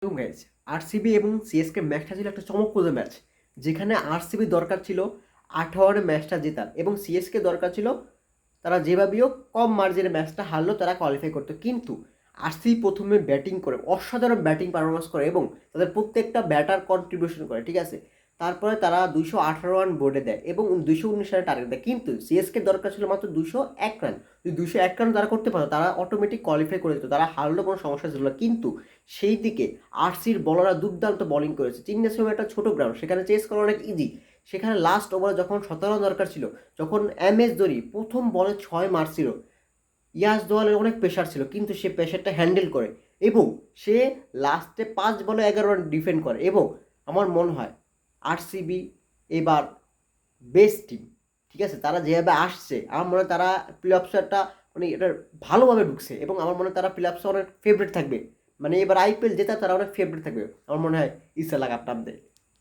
এবং guys RCB এবং CSK ম্যাচটা ছিল একটা চমকপ্রদ ম্যাচ, যেখানে আরসিবি দরকার ছিল 18 রানে ম্যাচটা জেতার এবং সিএসকে দরকার ছিল তারা যেভাবেও কম মার্জিনে ম্যাচটা হারলেও তারা কোয়ালিফাই করতো। কিন্তু আরসিবি প্রথমে ব্যাটিং করে অসাধারণ ব্যাটিং পারফরমেন্স করে এবং তাদের প্রত্যেকটা ব্যাটার কন্ট্রিবিউশন করে, ঠিক আছে। তারপরে তারা 218 রান বোর্ডে দেয় এবং 219 রানের টার্গেট দেয়। কিন্তু সিএসকে দরকার ছিল মাত্র 201 রান। যদি 201 রান তারা করতে পারতো তারা অটোমেটিক কোয়ালিফাই করে যেত, তারা হারলেও কোনো সমস্যা ছিল না। কিন্তু সেই দিকে আরসির বলাররা দুর্দান্ত বোলিং করেছে। চেন্নাই একটা ছোট গ্রাউন্ড, সেখানে চেস করা অনেক ইজি। সেখানে লাস্ট ওভারে যখন 17 রান দরকার ছিল, যখন এমএস ধোনি প্রথম বলে 6 মারছিল, ইয়াস দোয়ালের অনেক প্রেশার ছিল কিন্তু সে প্রেশারটা হ্যান্ডেল করে এবং সে লাস্টে 5 বলে 11 রান ডিফেন্ড করে। এবং আমার মনে হয় আরসিবি এবার বেস্ট টিম, ঠিক আছে। তারা যেভাবে আসছে আমার মনে হয় তারা প্লে অফসটা মানে এটা ভালোভাবে ঢুকছে এবং আমার মনে হয় তারা প্লে অফসে অনেক ফেভারিট থাকবে। মানে এবার আইপিএল জেতা তারা অনেক ফেভারিট থাকবে আমার মনে হয়। ইসা লাগ আপনার